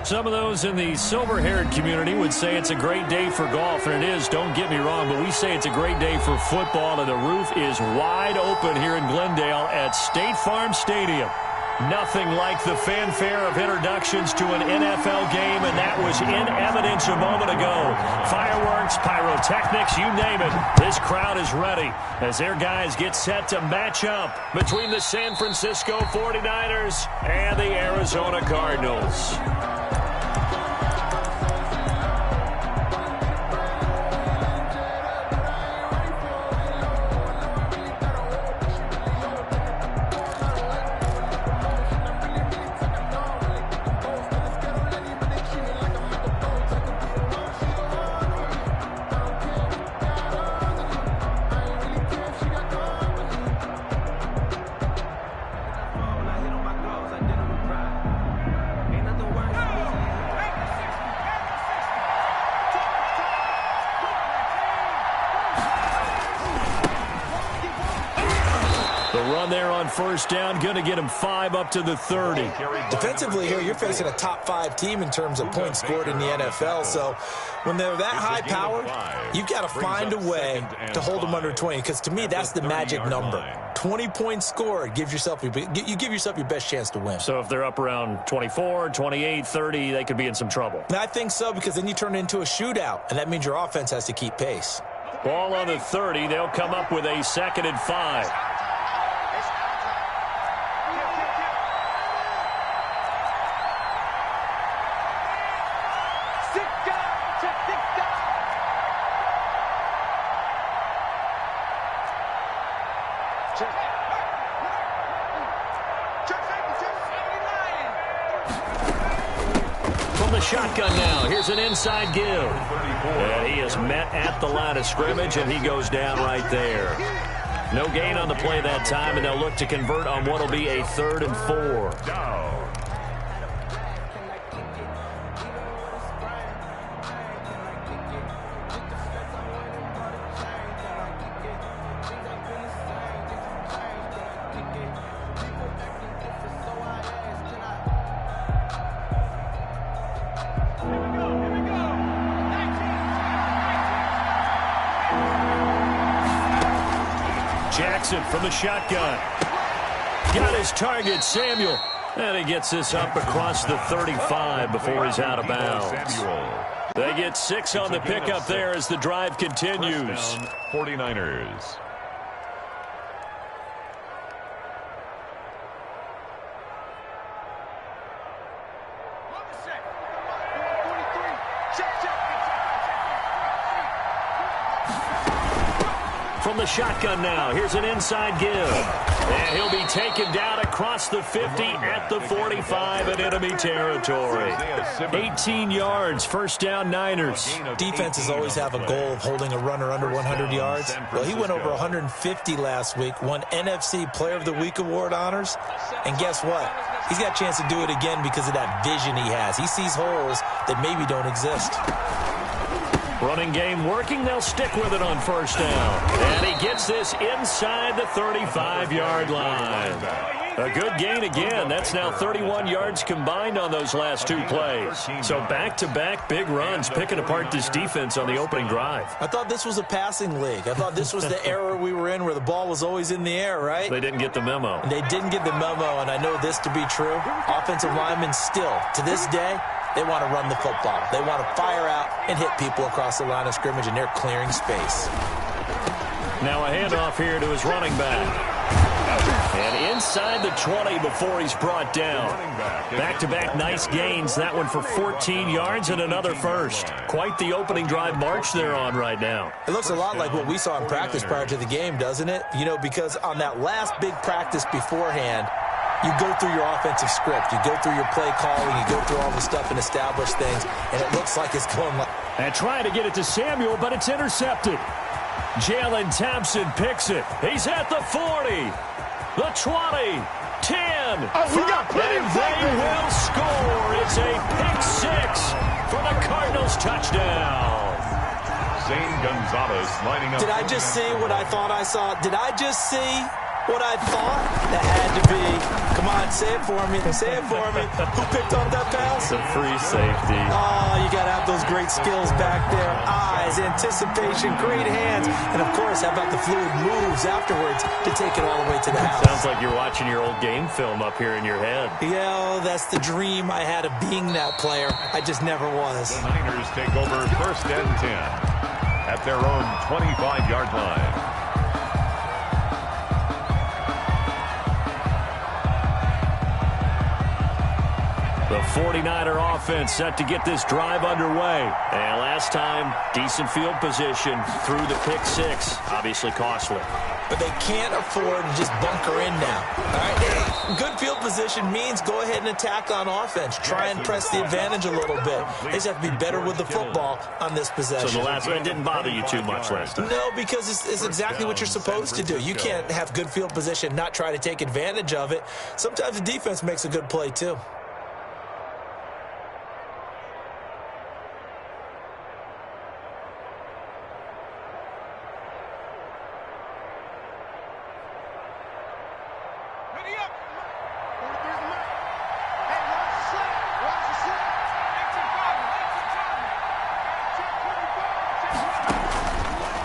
Some of those in the silver-haired community would say it's a great day for golf, and it is, don't get me wrong, but we say it's a great day for football, and the roof is wide open here in Glendale at State Farm Stadium. Nothing like the fanfare of introductions to an NFL game, and that was in evidence a moment ago. Fireworks, pyrotechnics, you name it. This crowd is ready as their guys get set to match up between the San Francisco 49ers and the Arizona Cardinals. First down, going to get him 5 up to the 30. Defensively here, you're facing a top 5 team in terms of points scored in the NFL. So when they're that high powered, you've got to find a way to hold them under 20. Because to me, that's the magic number. 20 points scored gives yourself you give yourself your best chance to win. So if they're up around 24, 28, 30, they could be in some trouble. And I think so, because then you turn it into a shootout, and that means your offense has to keep pace. Ball on the 30. They'll come up with a 2nd and 5. Shotgun now. Here's an inside give. And he is met at the line of scrimmage, and he goes down right there. No gain on the play that time, and they'll look to convert on what will be a 3rd and 4. From the shotgun. Got his target, Samuel. And he gets this up across the 35 before he's out of bounds. They get 6 on the pickup there as the drive continues. 49ers. From the shotgun now, here's an inside give. And he'll be taken down across the 50 at the 45 in enemy territory. 18 yards, first down Niners. Defenses always have a goal of holding a runner under 100 yards. Well, he went over 150 last week, won NFC Player of the Week award honors. And guess what? He's got a chance to do it again because of that vision he has. He sees holes that maybe don't exist. Running game working. They'll stick with it on first down. And he gets this inside the 35-yard line. A good gain again. That's now 31 yards combined on those last 2 plays. So back-to-back big runs, picking apart this defense on the opening drive. I thought this was a passing league. I thought this was the era we were in where the ball was always in the air, right? They didn't get the memo. They didn't get the memo, and I know this to be true. Offensive linemen still, to this day, they want to run the football. They want to fire out and hit people across the line of scrimmage, and they're clearing space. Now a handoff here to his running back. And inside the 20 before he's brought down. Back-to-back nice gains. That one for 14 yards and another first. Quite the opening drive march they're on right now. It looks a lot like what we saw in practice prior to the game, doesn't it? You know, because on that last big practice beforehand, you go through your offensive script. You go through your play calling. You go through all the stuff and establish things. And it looks like it's going like... And trying to get it to Samuel, but it's intercepted. Jalen Thompson picks it. He's at the 40, the 20, 10. We got plenty of they will score. It's a pick 6 for the Cardinals touchdown. Zane Gonzalez lining up. Did I just see what I thought I saw? Did I just see What I thought, that had to be, come on, say it for me, say it for me. Who picked up that pass? The free safety. Oh, you got to have those great skills back there. Eyes, anticipation, great hands. And, of course, how about the fluid moves afterwards to take it all the way to the house? Sounds like you're watching your old game film up here in your head. Yeah, that's the dream I had of being that player. I just never was. The Niners take over 1st and 10 at their own 25-yard line. The 49er offense set to get this drive underway. And last time, decent field position through the pick six. Obviously costly. But they can't afford to just bunker in now. All right, good field position means go ahead and attack on offense. Try and press the advantage a little bit. They just have to be better with the football on this possession. So the last one didn't bother you too much last time? No, because it's exactly what you're supposed to do. You can't have good field position, not try to take advantage of it. Sometimes the defense makes a good play, too.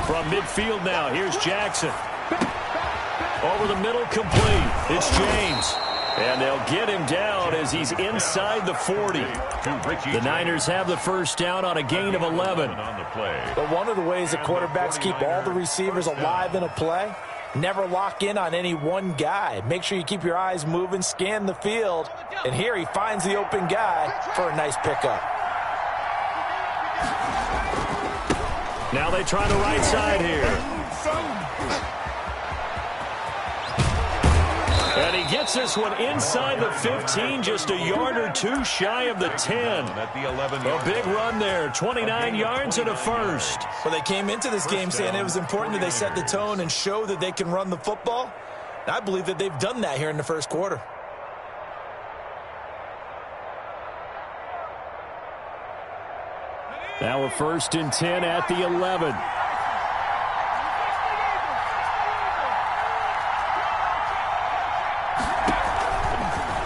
From midfield now, here's Jackson. Over the middle, complete. It's James. And they'll get him down as he's inside the 40. The Niners have the first down on a gain of 11. But one of the ways that quarterbacks keep all the receivers alive in a play, never lock in on any one guy. Make sure you keep your eyes moving, scan the field. And here he finds the open guy for a nice pickup. Now they try the right side here. And he gets this one inside the 15, just a yard or two shy of the 10. A big run there, 29 yards and a first. Well, they came into this game saying it was important that they set the tone and show that they can run the football. And I believe that they've done that here in the first quarter. Now a 1st and 10 at the 11.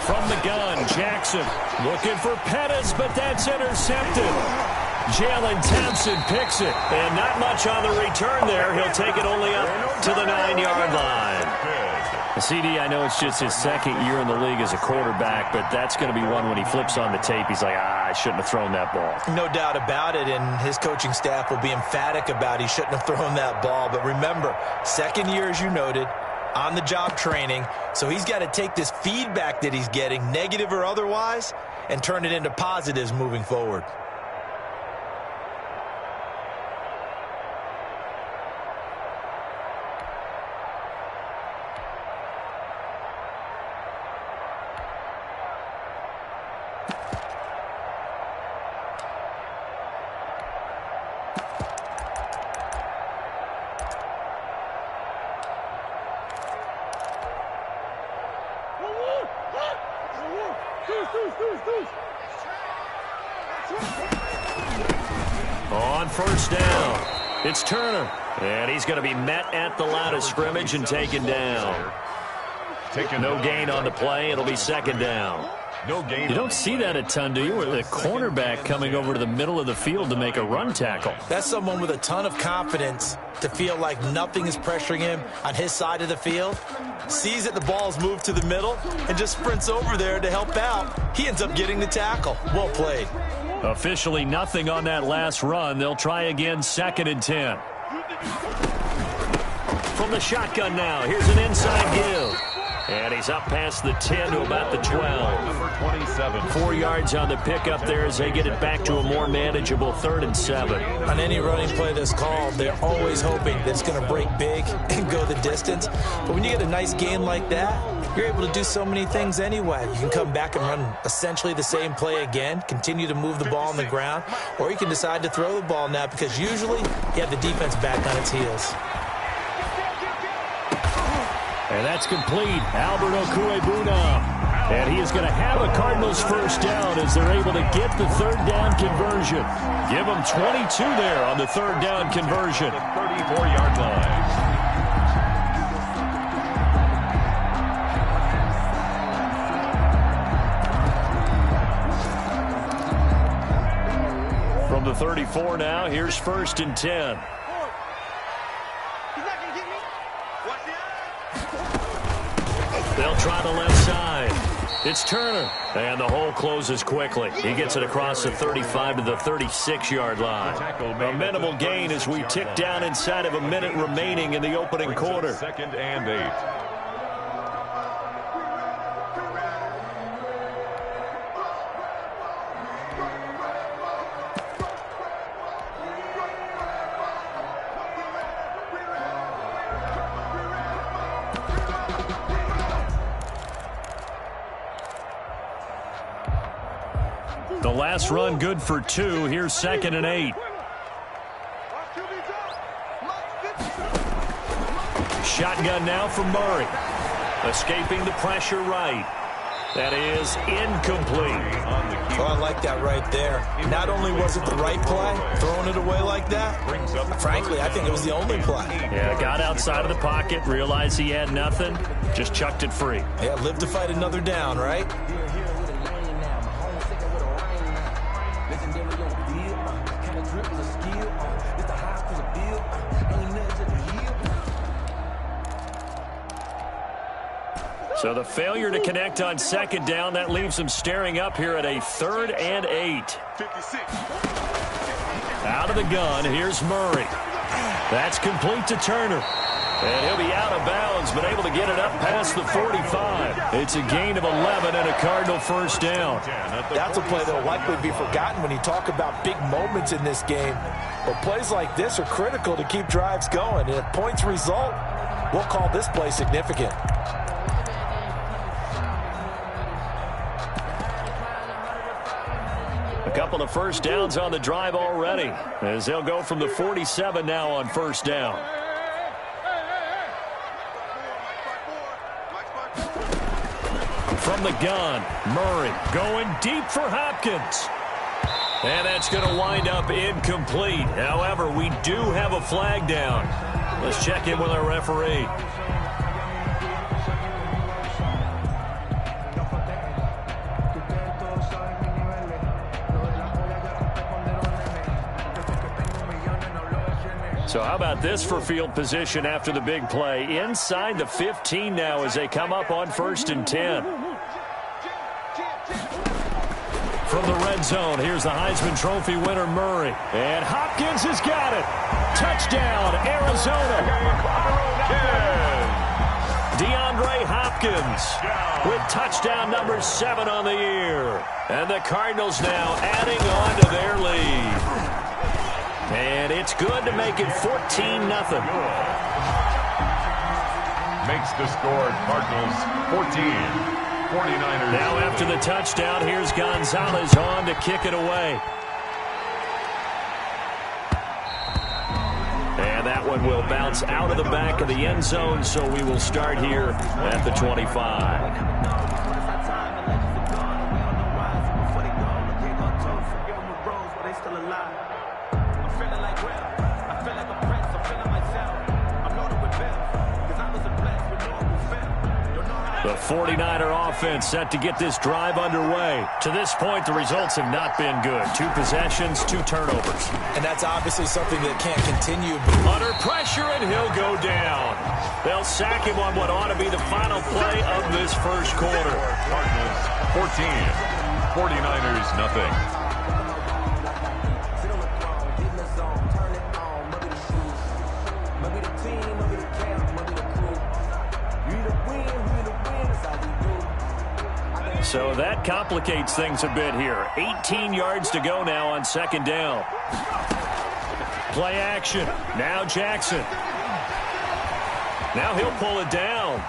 From the gun, Jackson looking for Pettis, but that's intercepted. Jalen Thompson picks it, and not much on the return there. He'll take it only up to the 9-yard line. CD, I know it's just his second year in the league as a quarterback, but that's going to be one when he flips on the tape, he's like, I shouldn't have thrown that ball. No doubt about it, and his coaching staff will be emphatic about he shouldn't have thrown that ball. But remember, second year, as you noted, on-the-job training, so he's got to take this feedback that he's getting, negative or otherwise, and turn it into positives moving forward. On first down, it's Turner. And he's going to be met at the line of scrimmage and taken down. No gain on the play. It'll be second down. You don't see that a ton, do you? With the cornerback coming over to the middle of the field to make a run tackle. That's someone with a ton of confidence to feel like nothing is pressuring him on his side of the field. Sees that the ball's moved to the middle and just sprints over there to help out. He ends up getting the tackle. Well played. Officially nothing on that last run. They'll try again, 2nd and 10. From the shotgun now, here's an inside give. And he's up past the 10 to about the 12. Number 27. 4 yards on the pickup there as they get it back to a more manageable 3rd and 7. On any running play that's called, they're always hoping that it's going to break big and go the distance. But when you get a nice game like that, you're able to do so many things anyway. You can come back and run essentially the same play again, continue to move the ball on the ground, or you can decide to throw the ball now because usually you have the defense back on its heels. And that's complete. Albert Okwuegbunam. And he is going to have a Cardinals first down as they're able to get the 3rd down conversion. Give them 22 there on the 3rd down conversion. 34-yard line. 34 now. Here's 1st and 10. They'll try the left side. It's Turner. And the hole closes quickly. He gets it across the 35 to the 36-yard line. A minimal gain as we tick down inside of a minute remaining in the opening quarter. 2nd and 8. The last run good for 2. Here's 2nd and 8. Shotgun now from Murray. Escaping the pressure right. That is incomplete. Oh, I like that right there. Not only was it the right play, throwing it away like that, frankly, I think it was the only play. Yeah, got outside of the pocket, realized he had nothing, just chucked it free. Yeah, live to fight another down, right? So the failure to connect on 2nd down, that leaves him staring up here at a 3rd and 8. Out of the gun, here's Murray. That's complete to Turner. And he'll be out of bounds, but able to get it up past the 45. It's a gain of 11 and a Cardinal 1st down. That's a play that will likely be forgotten when you talk about big moments in this game. But plays like this are critical to keep drives going. And if points result, we'll call this play significant. A couple of 1st downs on the drive already, as they'll go from the 47 now on 1st down. From the gun, Murray going deep for Hopkins. And that's going to wind up incomplete. However, we do have a flag down. Let's check in with our referee. So how about this for field position after the big play? Inside the 15 now as they come up on 1st and 10. From the red zone, here's the Heisman Trophy winner, Murray. And Hopkins has got it. Touchdown, Arizona. DeAndre Hopkins with touchdown number 7 on the year. And the Cardinals now adding on to their lead. And it's good to make it 14-0. Makes the score Cardinals 14. 49ers. Now after the touchdown, here's Gonzalez on to kick it away. And that one will bounce out of the back of the end zone, so we will start here at the 25. The 49er offense set to get this drive underway. To this point, the results have not been good. 2 possessions, 2 turnovers. And that's obviously something that can't continue. Under pressure, and he'll go down. They'll sack him on what ought to be the final play of this first quarter. Cardinals 14. 49ers nothing. So that complicates things a bit here. 18 yards to go now on 2nd down. Play action. Now Jackson. Now he'll pull it down.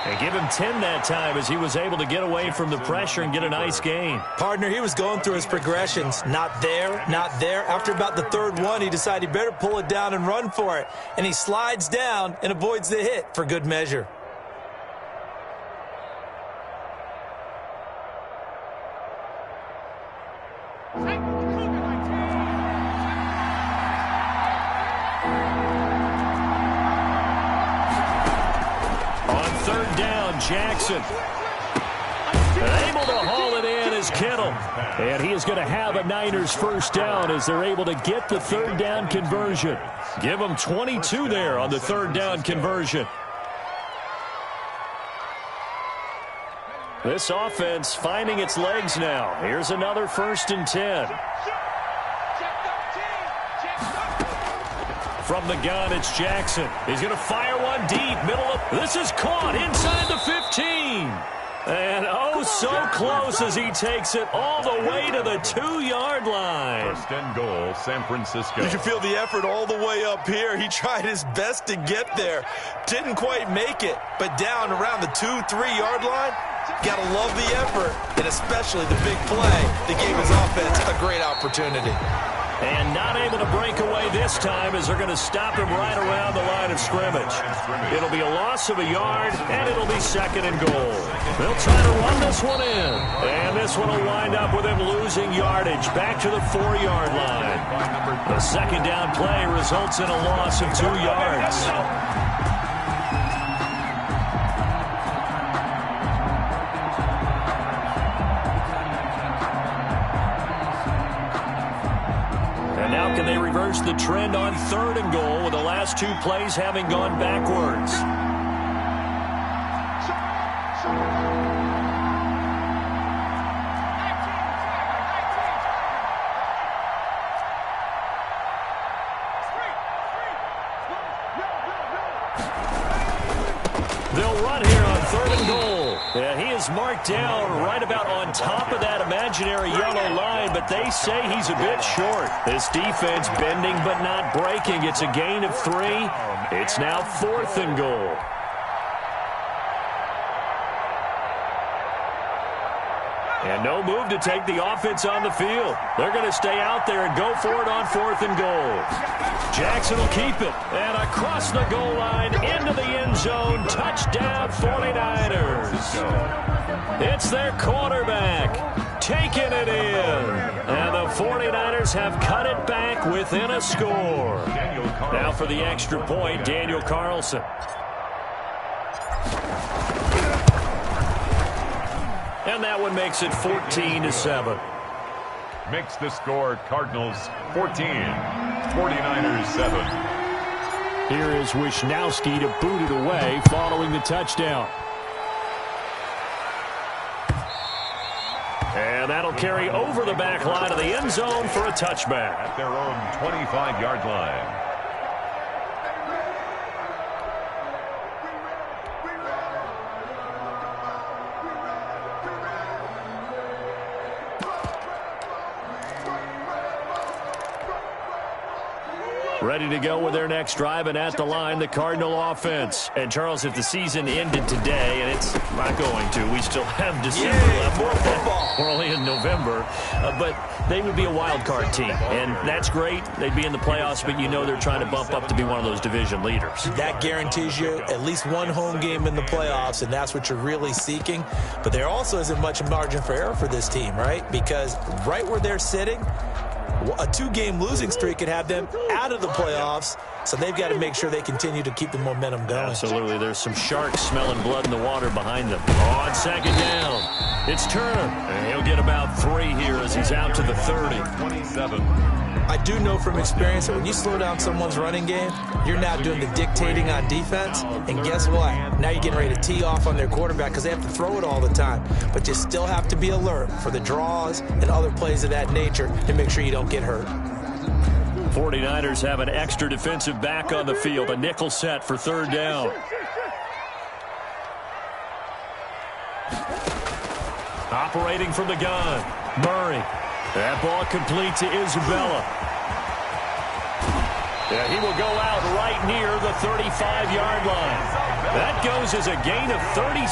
And give him 10 that time as he was able to get away from the pressure and get a nice gain. Partner, he was going through his progressions. Not there, not there. After about the 3rd one, he decided he better pull it down and run for it. And he slides down and avoids the hit for good measure. Jackson able to haul it in as Kittle. And he is going to have a Niners first down as they're able to get the third down conversion. Give them 22 there on the third down conversion. This offense finding its legs now. Here's another 1st and 10. From the gun, it's Jackson. He's going to fire one deep. Middle of... This is caught inside the 15. And oh, so close as he takes it all the way to the 2-yard line. 1st and goal, San Francisco. You can feel the effort all the way up here. He tried his best to get there. Didn't quite make it, but down around the 2-3-yard line, gotta love the effort, and especially the big play that gave his offense a great opportunity. And not able to break away this time as they're going to stop him right around the line of scrimmage. It'll be a loss of a yard, and it'll be 2nd and goal. They'll try to run this one in. And this one will wind up with him losing yardage back to the 4-yard line. The 2nd down play results in a loss of 2 yards. Can they reverse the trend on 3rd and goal with the last 2 plays having gone backwards? They'll run here on 3rd and goal. And he is marked down right about on top of that imaginary yellow line, but they say he's a bit short. This defense bending but not breaking. It's a gain of 3. It's now 4th and goal. And no move to take the offense on the field. They're going to stay out there and go for it on 4th and goal. Jackson will keep it. And across the goal line, into the end zone. Touchdown, 49ers. It's their quarterback taking it in. And the 49ers have cut it back within a score. Now for the extra point, Daniel Carlson. And that one makes it 14-7. Makes the score Cardinals 14, 49ers 7. Here is Wisnowski to boot it away following the touchdown. And that'll carry over the back line of the end zone for a touchback. At their own 25-yard line. Ready to go with their next drive, and at the line, the Cardinal offense. And, Charles, if the season ended today, and it's not going to, we still have December left. More football. We're only in November. But they would be a wild card team, and that's great. They'd be in the playoffs, but you know they're trying to bump up to be one of those division leaders. That guarantees you at least one home game in the playoffs, and that's what you're really seeking. But there also isn't much margin for error for this team, right? Because right where they're sitting, a 2-game losing streak could have them out of the playoffs, so they've got to make sure they continue to keep the momentum going. Absolutely. There's some sharks smelling blood in the water behind them. On 2nd down, it's Turner, and he'll get about 3 here as he's out to the 30. 27. I do know from experience that when you slow down someone's running game, you're now doing the dictating on defense, and guess what? Now you're getting ready to tee off on their quarterback because they have to throw it all the time. But you still have to be alert for the draws and other plays of that nature to make sure you don't get hurt. 49ers have an extra defensive back on the field, a nickel set for 3rd down. Operating from the gun, Murray. That ball complete to Isabella. Yeah, he will go out right near the 35-yard line. That goes as a gain of 36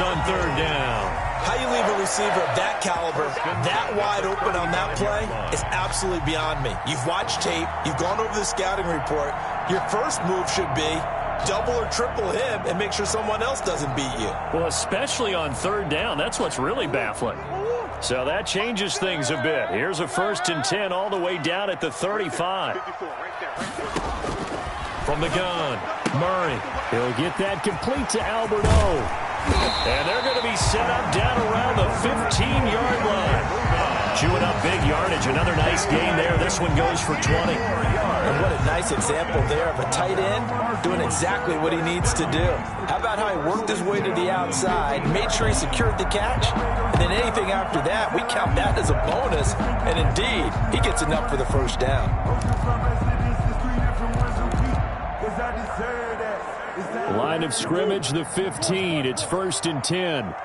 on 3rd down. How you leave a receiver of that caliber, that wide open on that play is absolutely beyond me. You've watched tape. You've gone over the scouting report. Your first move should be double or triple him and make sure someone else doesn't beat you. Well, especially on 3rd down. That's what's really baffling. So that changes things a bit. Here's a 1st and 10 all the way down at the 35. From the gun, Murray. He'll get that complete to Alberto. And they're going to be set up down around the 15-yard line. Chewing up big yardage. Another nice gain there. This one goes for 20. And what a nice example there of a tight end doing exactly what he needs to do. How about how he worked his way to the outside, made sure he secured the catch, and then anything after that, we count that as a bonus. And indeed, he gets enough for the first down. Line of scrimmage, the 15. It's 1st and 10.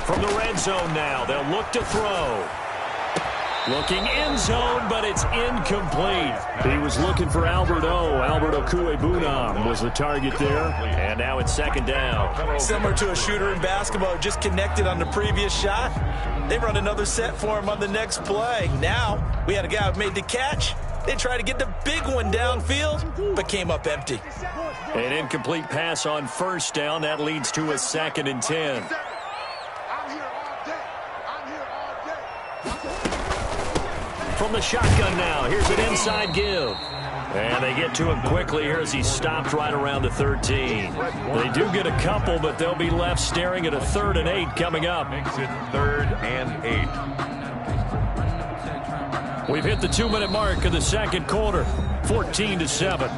From the red zone now, they'll look to throw. Looking end zone, but it's incomplete. He was looking for Albert Okuebunam was the target there. And now it's 2nd down. Similar to a shooter in basketball, just connected on the previous shot. They run another set for him on the next play. Now, we had a guy who made the catch. They tried to get the big one downfield, but came up empty. An incomplete pass on 1st down. That leads to a 2nd and 10. From the shotgun now, here's an inside give. And they get to him quickly here as he stopped right around the 13. They do get a couple, but they'll be left staring at a 3rd and 8 coming up. Makes it 3rd and 8. We've hit the 2-minute mark of the 2nd quarter, 14-7.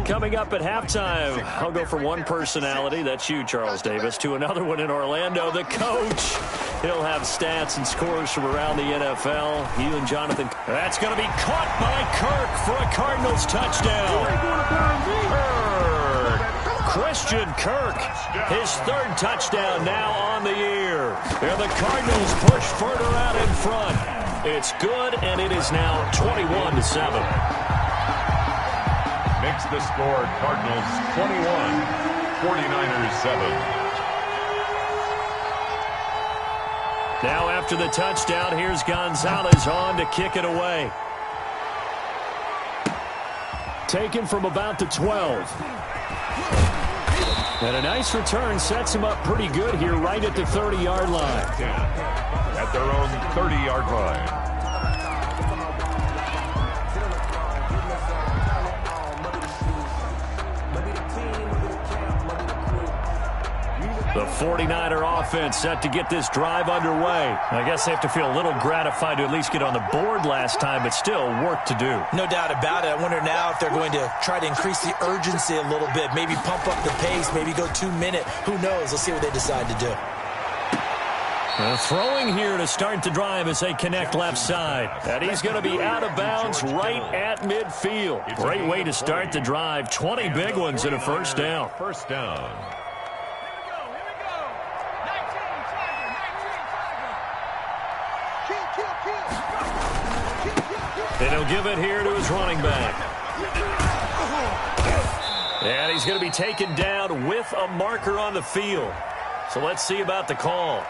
Coming up at halftime, I'll go for one personality, that's you, Charles Davis, to another one in Orlando, the coach. He'll have stats and scores from around the NFL. You and Jonathan. That's going to be caught by Kirk for a Cardinals touchdown. Christian Kirk, his 3rd touchdown now on the year. And the Cardinals push further out in front. It's good, and it is now 21-7. Makes the score Cardinals 21, 49ers 7. Now after the touchdown, here's Gonzalez on to kick it away. Taken from about the 12. And a nice return sets him up pretty good here right at the 30-yard line. At their own 30-yard line. The 49er offense set to get this drive underway. I guess they have to feel a little gratified to at least get on the board last time, but still work to do. No doubt about it. I wonder now if they're going to try to increase the urgency a little bit, maybe pump up the pace, maybe go 2-minute. Who knows? Let's see what they decide to do. Throwing here to start the drive as they connect left side. And he's going to be out of bounds right at midfield. Great way to start the drive. 20 big ones and a first down. First down. And he'll give it here to his running back. And he's going to be taken down with a marker on the field. So let's see about the call.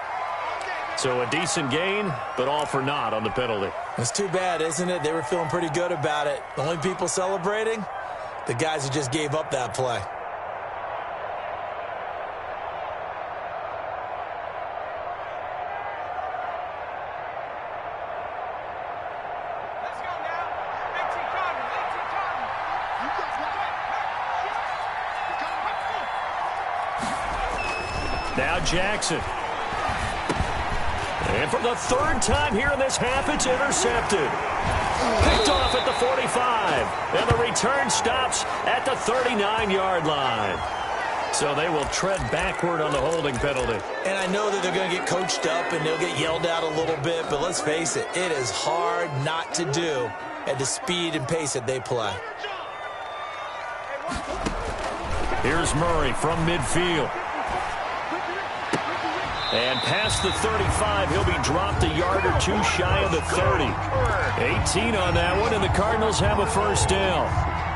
So a decent gain, but all for naught on the penalty. It's too bad, isn't it? They were feeling pretty good about it. The only people celebrating, the guys who just gave up that play. Now Jackson. And for the 3rd time here in this half, it's intercepted. Picked off at the 45. And the return stops at the 39-yard line. So they will tread backward on the holding penalty. And I know that they're going to get coached up and they'll get yelled at a little bit, but let's face it, it is hard not to do at the speed and pace that they play. Here's Murray from midfield. And past the 35, he'll be dropped a yard or two shy of the 30. 18 on that one, and the Cardinals have a first down.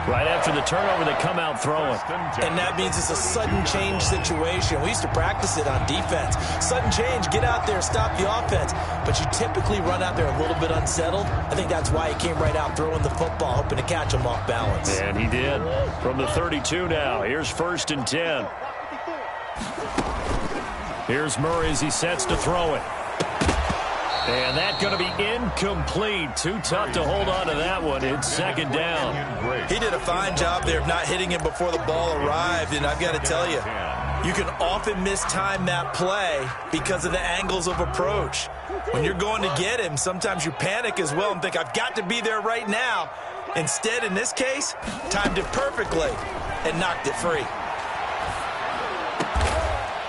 Right after the turnover, they come out throwing. And that means it's a sudden change situation. We used to practice it on defense. Sudden change, get out there, stop the offense. But you typically run out there a little bit unsettled. I think that's why he came right out throwing the football, hoping to catch him off balance. And he did. From the 32 now, here's 1st and 10. Here's Murray as he sets to throw it. And that's going to be incomplete. Too tough to hold on to that one. It's 2nd down. He did a fine job there of not hitting him before the ball arrived. And I've got to tell you, you can often mistime that play because of the angles of approach. When you're going to get him, sometimes you panic as well and think, I've got to be there right now. Instead, in this case, timed it perfectly and knocked it free.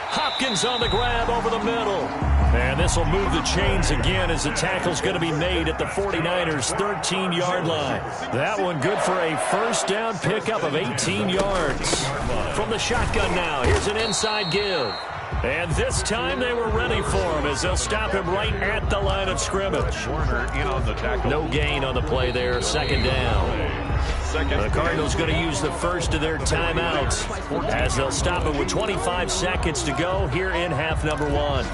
Hopkins on the grab over the middle. And this will move the chains again as the tackle's going to be made at the 49ers' 13-yard line. That one good for a 1st down pickup of 18 yards. From the shotgun now, here's an inside give. And this time they were ready for him as they'll stop him right at the line of scrimmage. No gain on the play there, 2nd down. The Cardinals going to use the first of their timeouts as they'll stop it with 25 seconds to go here in half number 1.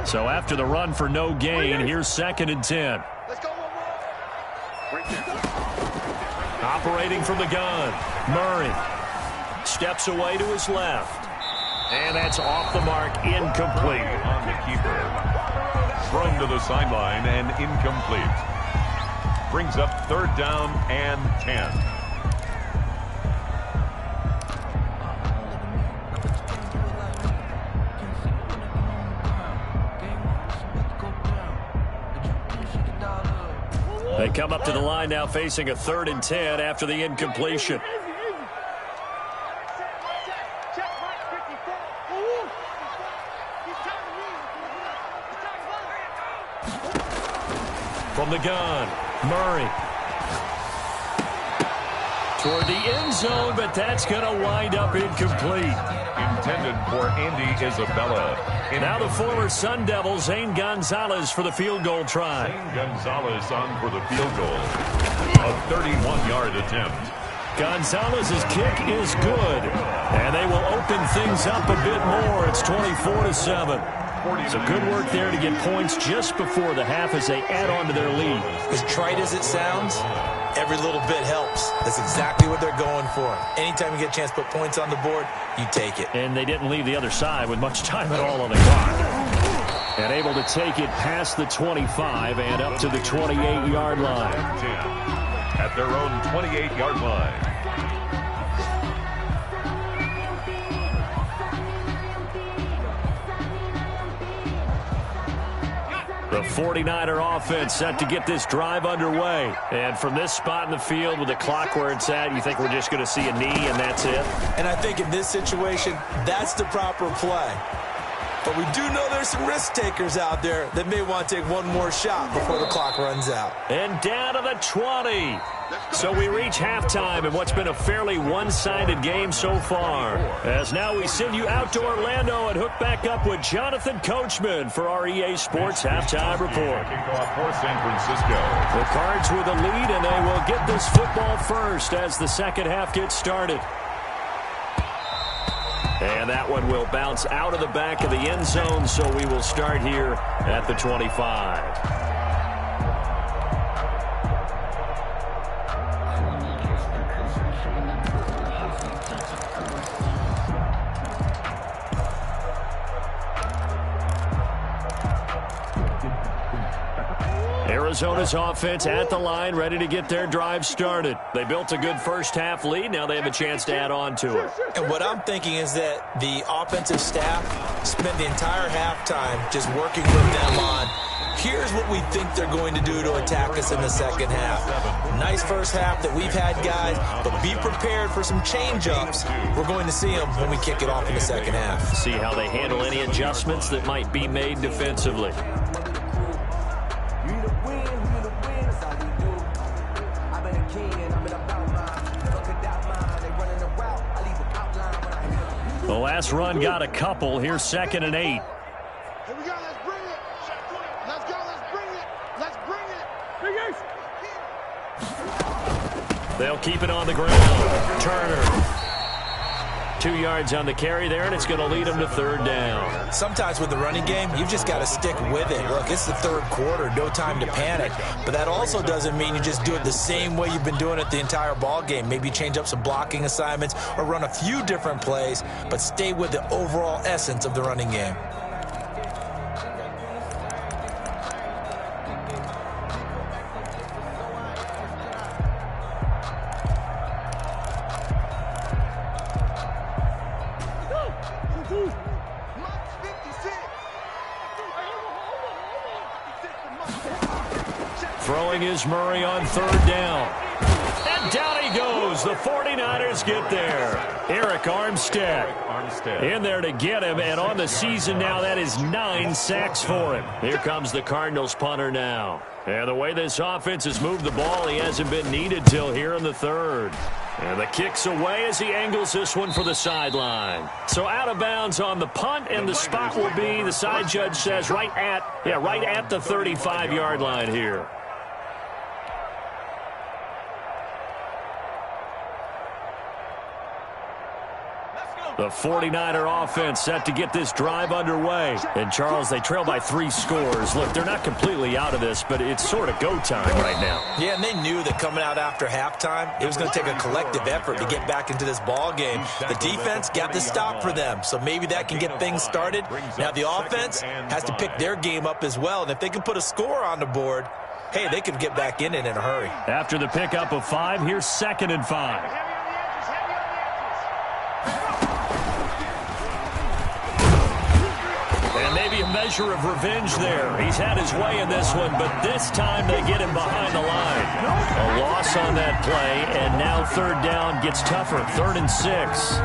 So after the run for no gain, here's 2nd and 10. Operating from the gun, Murray steps away to his left. And that's off the mark, incomplete. On the keeper. Thrown to the sideline and incomplete. Brings up 3rd down and 10. They come up to the line now facing a 3rd and 10 after the incompletion. From the gun, Murray. Toward the end zone, but that's going to wind up incomplete. Intended for Andy Isabella. Now the former Sun Devil, Zane Gonzalez, for the field goal try. Zane Gonzalez on for the field goal. A 31-yard attempt. Gonzalez's kick is good, and they will open things up a bit more. It's 24-7. So good work there to get points just before the half as they add on to their lead. As trite as it sounds, every little bit helps. That's exactly what they're going for. Anytime you get a chance to put points on the board, you take it. And they didn't leave the other side with much time at all on the clock. And able to take it past the 25 and up to the 28-yard line. At their own 28-yard line. The 49er offense set to get this drive underway. And from this spot in the field with the clock where it's at, you think we're just going to see a knee and that's it? And I think in this situation, that's the proper play. But we do know there's some risk takers out there that may want to take one more shot before the clock runs out. And down to the 20. So we reach halftime in what's been a fairly one-sided game so far. As now we send you out to Orlando and hook back up with Jonathan Coachman for our EA Sports Halftime Report. Kickoff for San Francisco. The Cards with a lead, and they will get this football first as the second half gets started. And that one will bounce out of the back of the end zone, so we will start here at the 25. Arizona's offense at the line, ready to get their drive started. They built a good first half lead. Now they have a chance to add on to it. And what I'm thinking is that the offensive staff spent the entire halftime just working with them on, here's what we think they're going to do to attack us in the second half. Nice first half that we've had, guys, but be prepared for some change-ups. We're going to see them when we kick it off in the second half. See how they handle any adjustments that might be made defensively. The last run got a couple. Here's 2nd and 8. Here we go. Let's bring it. Let's go. Let's bring it. Let's bring it. They'll keep it on the ground. Turner. 2 yards on the carry there, and it's going to lead them to 3rd down. Sometimes with the running game, you've just got to stick with it. Look, it's the 3rd quarter, no time to panic. But that also doesn't mean you just do it the same way you've been doing it the entire ball game. Maybe change up some blocking assignments or run a few different plays, but stay with the overall essence of the running game. Throwing is Murray on 3rd down. And down he goes. The 49ers get there. Eric Armstead in there to get him. And on the season now, that is 9 sacks for him. Here comes the Cardinals punter now. And the way this offense has moved the ball, he hasn't been needed till here in the 3rd. And the kick's away as he angles this one for the sideline. So out of bounds on the punt, and the spot will be, the side judge says, right at the 35-yard line here. The 49er offense set to get this drive underway. And, Charles, they trail by 3 scores. Look, they're not completely out of this, but it's sort of go time right now. Yeah, and they knew that coming out after halftime, it was going to take a collective effort to get back into this ball game. The defense got the stop for them, so maybe that can get things started. Now the offense has to pick their game up as well, and if they can put a score on the board, hey, they can get back in it in a hurry. After the pickup of 5, here's 2nd and 5. Maybe a measure of revenge there. He's had his way in this one, but this time they get him behind the line. A loss on that play, and now 3rd down gets tougher. 3rd and 6.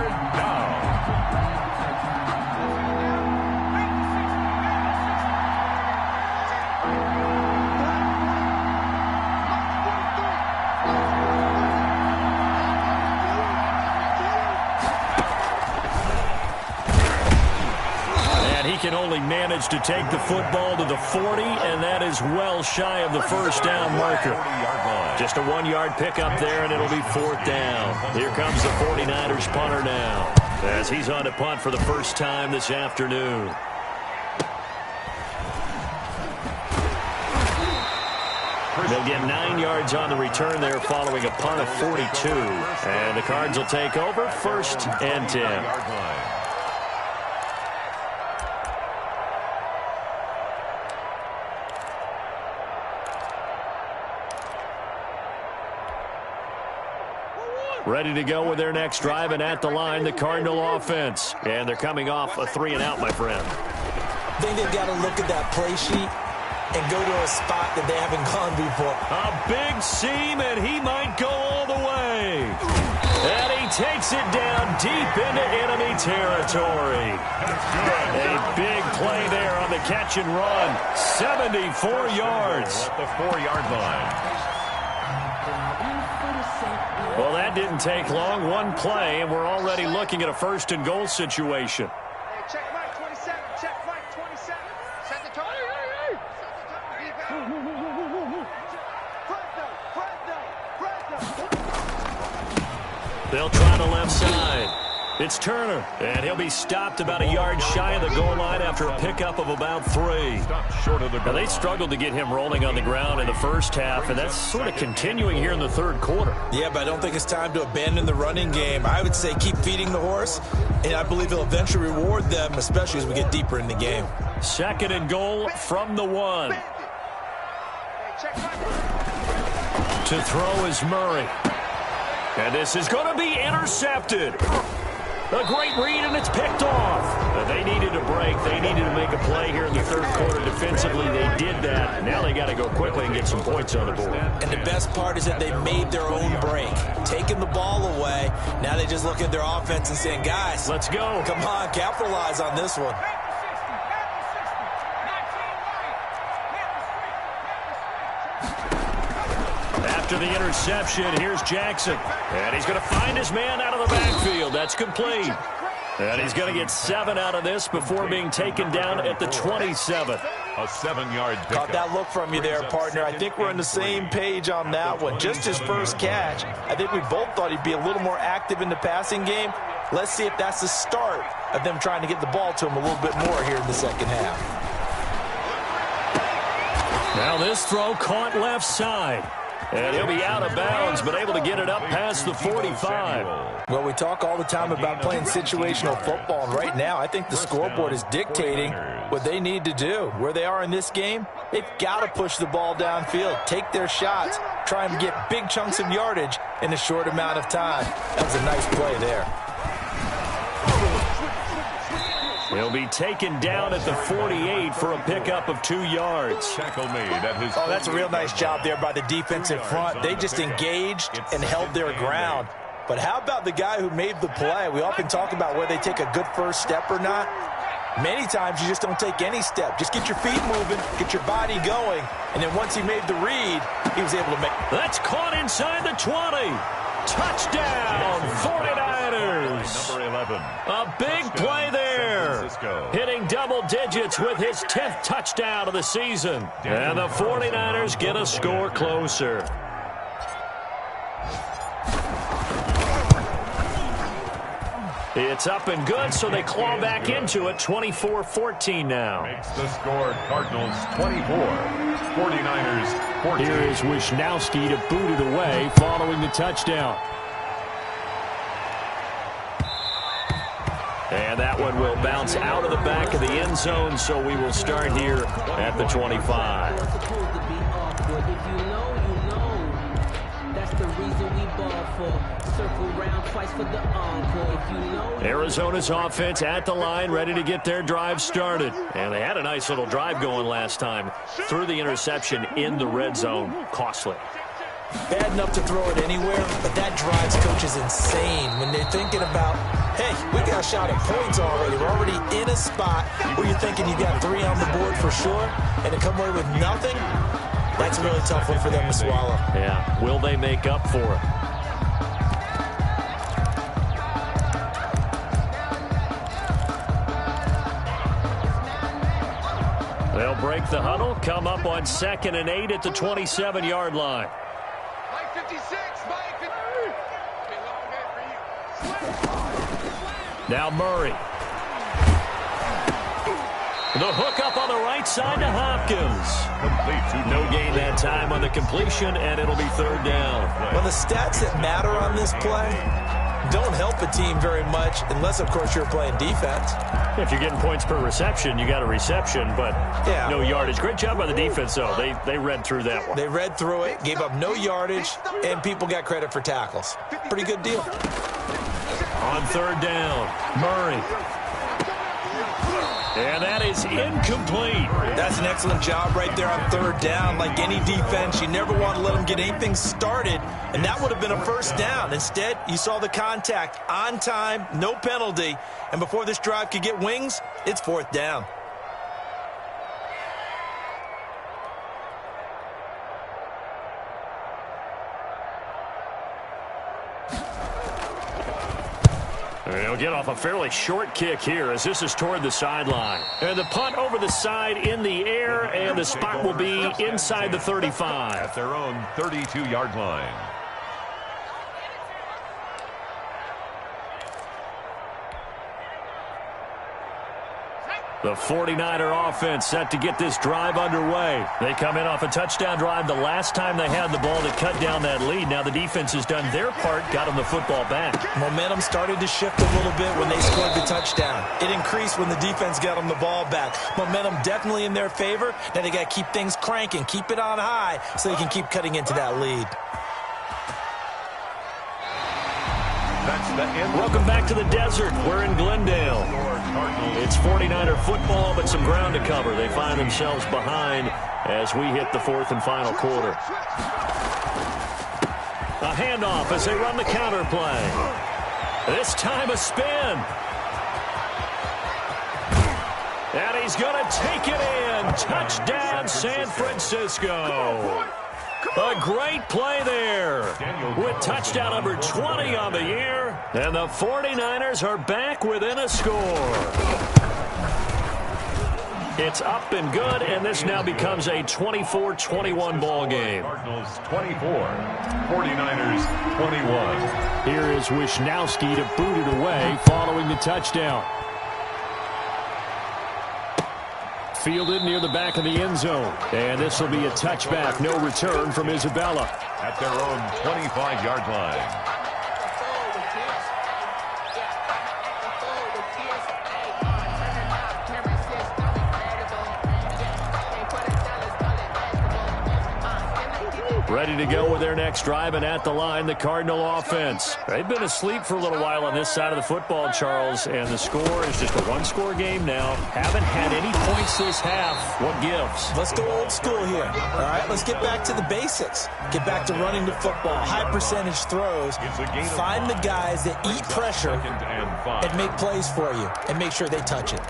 Can only manage to take the football to the 40, and that is well shy of the 1st down marker. Just a 1-yard pickup there, and it'll be 4th down. Here comes the 49ers punter now, as he's on to punt for the first time this afternoon. They'll get 9 yards on the return there following a punt of 42. And the Cards will take over, 1st and 10. Ready to go with their next drive, and at the line, the Cardinal offense. And they're coming off a 3-and-out, my friend. I think they've got to look at that play sheet and go to a spot that they haven't gone before. A big seam, and he might go all the way. And he takes it down deep into enemy territory. A big play there on the catch and run. 74 yards. At the 4-yard line. Well, that didn't take long. 1 play, and we're already looking at a 1st and goal situation. Hey, check Mike 27. Check Mike 27. Set the tone. They'll try the left side. It's Turner, and he'll be stopped about a yard shy of the goal line after a pickup of about 3. Now, they struggled to get him rolling on the ground in the first half, and that's sort of continuing here in the 3rd quarter. Yeah, but I don't think it's time to abandon the running game. I would say keep feeding the horse, and I believe he'll eventually reward them, especially as we get deeper in the game. 2nd and goal from the 1. To throw is Murray. And this is going to be intercepted. A great read, and it's picked off. They needed a break. They needed to make a play here in the 3rd quarter defensively. They did that. Now they got to go quickly and get some points on the board. And the best part is that they made their own break. Taking the ball away. Now they just look at their offense and saying, guys, let's go. Come on, capitalize on this one. After the interception, here's Jackson. And he's going to find his man out of the backfield. That's complete. And he's going to get 7 out of this before being taken down at the 27. A 7-yard pickup. Caught that look from you there, partner. I think we're on the same page on that one. Just his first catch. I think we both thought he'd be a little more active in the passing game. Let's see if that's the start of them trying to get the ball to him a little bit more here in the second half. Now this throw caught left side. And he'll be out of bounds, but able to get it up past the 45. Well, we talk all the time about playing situational football, and right now I think the scoreboard is dictating what they need to do. Where they are in this game, they've got to push the ball downfield, take their shots, try and get big chunks of yardage in a short amount of time. That was a nice play there. He'll be taken down at the 48 for a pickup of 2 yards. Tackle made at his that's a real nice job there by the defensive front. They just engaged and held their ground. But how about the guy who made the play? We often talk about whether they take a good first step or not. Many times you just don't take any step. Just get your feet moving, get your body going, and then once he made the read, he was able to make... That's caught inside the 20. Touchdown, 49ers. Number 11. A big play there. Hitting double digits with his 10th touchdown of the season. And the 49ers get a score closer. It's up and good, so they claw back into it, 24-14 now. Makes the score Cardinals 24, 49ers 14. Here is Wisnowski to boot it away following the touchdown. And that one will bounce out of the back of the end zone, so we will start here at the 25. Arizona's offense at the line, ready to get their drive started. And they had a nice little drive going last time. Threw the interception in the red zone. Costly. Bad enough to throw it anywhere, but that drives coaches insane when they're thinking about, hey, we got a shot at points already. We're already in a spot where you're thinking you got 3 on the board for sure, and to come away with nothing, that's a really tough one for them to swallow. Yeah, will they make up for it? They'll break the huddle, come up on 2nd and 8 at the 27-yard line. Now Murray. The hook up on the right side to Hopkins. No gain that time on the completion, and it'll be 3rd down. Well, the stats that matter on this play don't help a team very much unless, of course, you're playing defense. If you're getting points per reception, you got a reception, but no yardage. Great job by the defense, though. They read through that one. They read through it, gave up no yardage, and people got credit for tackles. Pretty good deal. On 3rd down, Murray. And that is incomplete. That's an excellent job right there on 3rd down. Like any defense, you never want to let them get anything started, and that would have been a 1st down. Instead, you saw the contact on time, no penalty, and before this drive could get wings, it's 4th down. They'll get off a fairly short kick here as this is toward the sideline. And the punt over the side in the air, and the spot will be inside the 35. At their own 32-yard line. The 49er offense set to get this drive underway. They come in off a touchdown drive the last time they had the ball to cut down that lead. Now the defense has done their part, got them the football back. Momentum started to shift a little bit when they scored the touchdown. It increased when the defense got them the ball back. Momentum definitely in their favor. Now they got to keep things cranking, keep it on high so they can keep cutting into that lead. Welcome back to the desert. We're in Glendale. It's 49er football, but some ground to cover. They find themselves behind as we hit the 4th and final quarter. A handoff as they run the counter play. This time a spin. And he's going to take it in. Touchdown, San Francisco. A great play there with touchdown number 20 on the year. And the 49ers are back within a score. It's up and good, and this now becomes a 24-21 ball game. Cardinals 24, 49ers 21. Here is Wisnowski to boot it away following the touchdown. Fielded near the back of the end zone. And this will be a touchback. No return from Isabella. At their own 25-yard line. Ready to go with their next drive, and at the line, the Cardinal offense. They've been asleep for a little while on this side of the football, Charles, and the score is just a one-score game now. Haven't had any points this half. What gives? Let's go old school here. All right, let's get back to the basics. Get back to running the football, high-percentage throws. Find the guys that eat pressure and make plays for you, and make sure they touch it.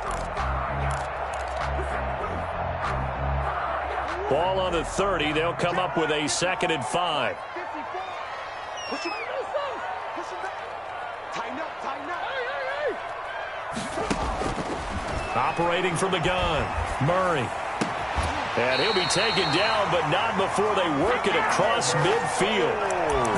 Ball on the 30. They'll come up with a 2nd and 5. Operating from the gun, Murray. And he'll be taken down, but not before they work it across midfield.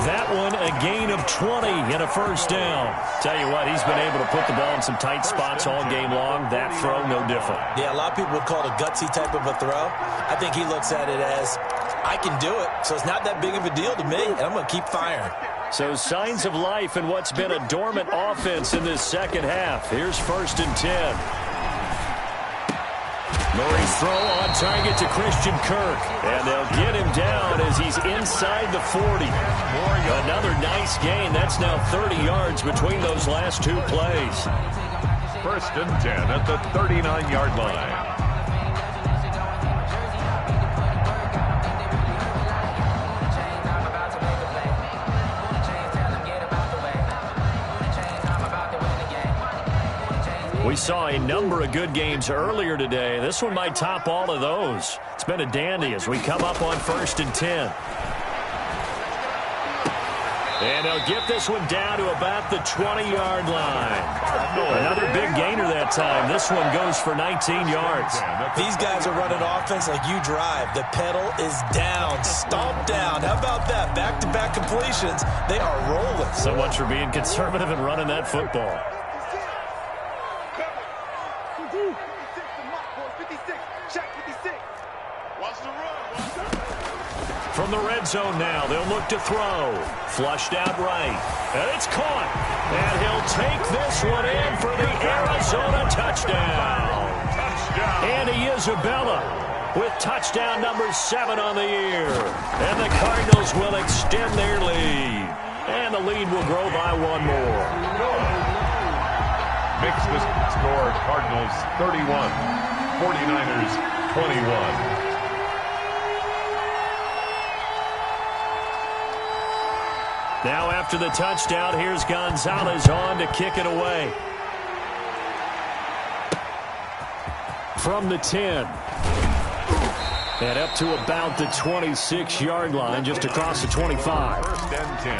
That one a gain of 20 and a first down. Tell you what, he's been able to put the ball in some tight spots all game long. That throw, no different. Yeah, a lot of people would call it a gutsy type of a throw. I think he looks at it as, I can do it, so it's not that big of a deal to me, and I'm going to keep firing. So signs of life in what's been a dormant offense in this second half. Here's 1st and 10. Murray's throw on target to Christian Kirk. And they'll get him down as he's inside the 40. Another nice gain. That's now 30 yards between those last two plays. 1st and 10 at the 39-yard line. We saw a number of good games earlier today. This one might top all of those. It's been a dandy as we come up on 1st and 10. And they'll get this one down to about the 20-yard line. Another big gainer that time. This one goes for 19 yards. These guys are running offense like you drive. The pedal is down, stomped down. How about that? Back-to-back completions. They are rolling. So much for being conservative and running that football. From the red zone now, they'll look to throw. Flushed out right. And it's caught. And he'll take this one in for the Arizona touchdown. Andy Isabella with touchdown number 7 on the year. And the Cardinals will extend their lead. And the lead will grow by one more. Makes the score Cardinals 31, 49ers 21. Now after the touchdown, here's Gonzalez on to kick it away. From the 10. And up to about the 26-yard line, just across the 25. 1st and 10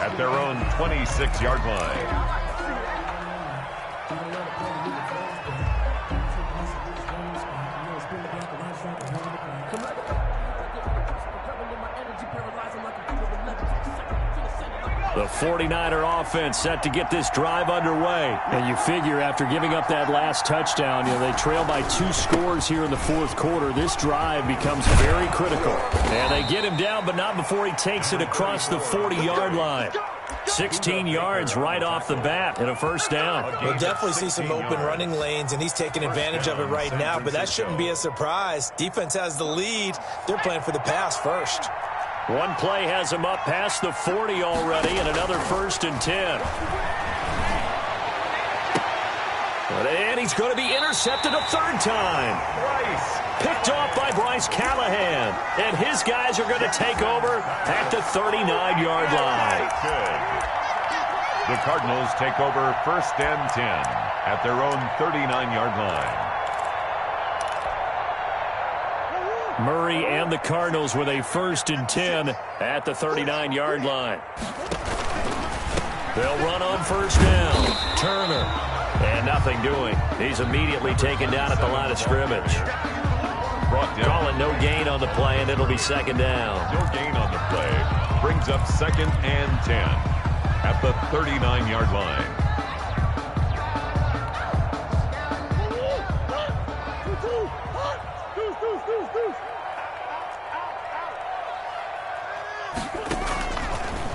at their own 26-yard line. The 49er offense set to get this drive underway. And you figure after giving up that last touchdown, they trail by 2 scores here in the 4th quarter. This drive becomes very critical. And they get him down, but not before he takes it across the 40-yard line. 16 yards right off the bat and a first down. We'll definitely see some open running lanes, and he's taking advantage of it right now, but that shouldn't be a surprise. Defense has the lead. They're playing for the pass first. One play has him up past the 40 already, and another 1st and 10. And he's going to be intercepted a 3rd time. Picked off by Bryce Callahan. And his guys are going to take over at the 39-yard line. The Cardinals take over 1st and 10 at their own 39-yard line. Murray and the Cardinals with a 1st and 10 at the 39-yard line. They'll run on first down. Turner. And nothing doing. He's immediately taken down at the line of scrimmage. Call it no gain on the play, and it'll be second down. No gain on the play. Brings up 2nd and 10 at the 39-yard line.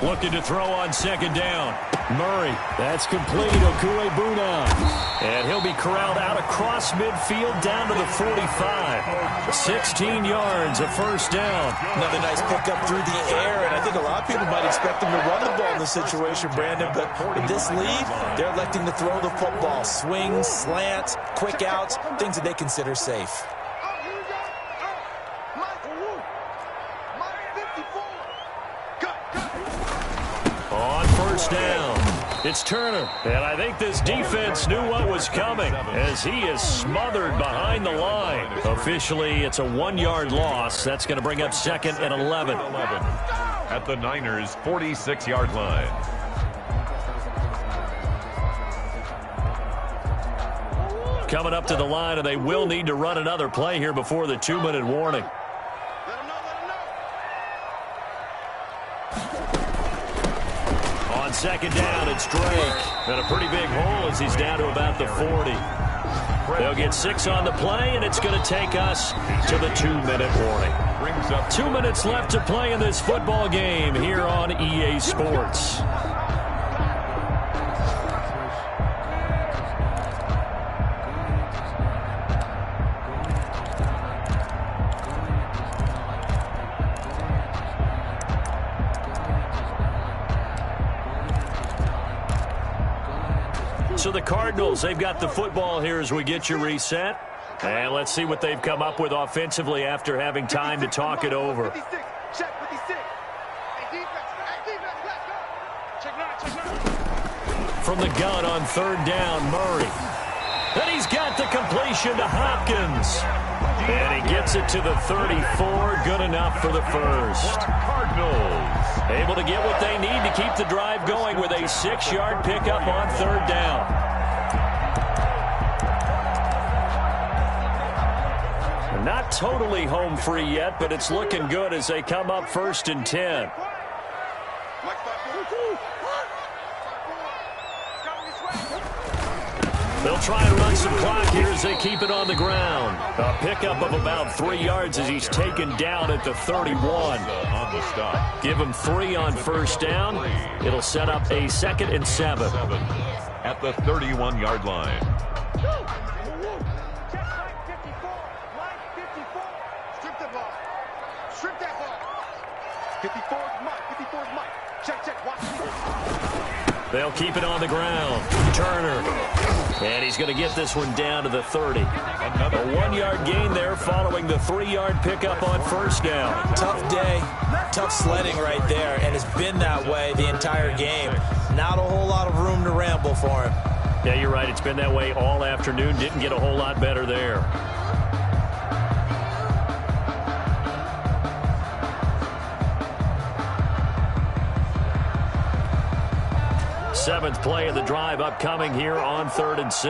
Looking to throw on second down. Murray. That's complete. Okuebuna. And he'll be corralled out across midfield down to the 45. 16 yards, a first down. Another nice pickup through the air, and I think a lot of people might expect him to run the ball in this situation, Brandon, but with this lead, they're electing to throw the football. Swings, slants, quick outs, things that they consider safe. On first down, it's Turner. And I think this defense knew what was coming as he is smothered behind the line. Officially, it's a 1-yard loss. That's going to bring up 2nd and 11. At the Niners' 46-yard line. Coming up to the line, and they will need to run another play here before the 2-minute warning. On second down, it's Drake. And a pretty big hole as he's down to about the 40. They'll get 6 on the play, and it's going to take us to the 2-minute warning. 2 minutes left to play in this football game here on EA Sports. So the Cardinals, they've got the football here as we get you reset. And let's see what they've come up with offensively after having time to talk it over. From the gun on third down, Murray. Then he's got the completion to Hopkins. And he gets it to the 34. Good enough for the first. Cardinals. Able to get what they need to keep the drive going with a 6-yard pickup on third down. Not totally home free yet, but it's looking good as they come up 1st and 10. They'll try and run some clock here as they keep it on the ground. A pickup of about 3 yards as he's taken down at the 31. On the stop. Give him 3 on first down. It'll set up a 2nd and 7. At the 31-yard line. Strip the ball. Strip that ball. 54's Mike. 54's Mike. Check. Watch me. They'll keep it on the ground. Turner. And he's going to get this one down to the 30. A 1-yard gain there following the 3-yard pickup on first down. Tough day, tough sledding right there, and it's been that way the entire game. Not a whole lot of room to ramble for him. Yeah, you're right. It's been that way all afternoon. Didn't get a whole lot better there. Seventh play of the drive upcoming here on 3rd and 6.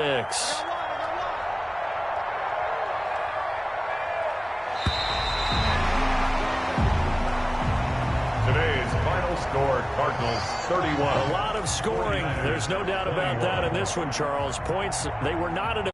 Today's final score, Cardinals 31. A lot of scoring. There's no doubt about that in this one, Charles. Points, they were not in a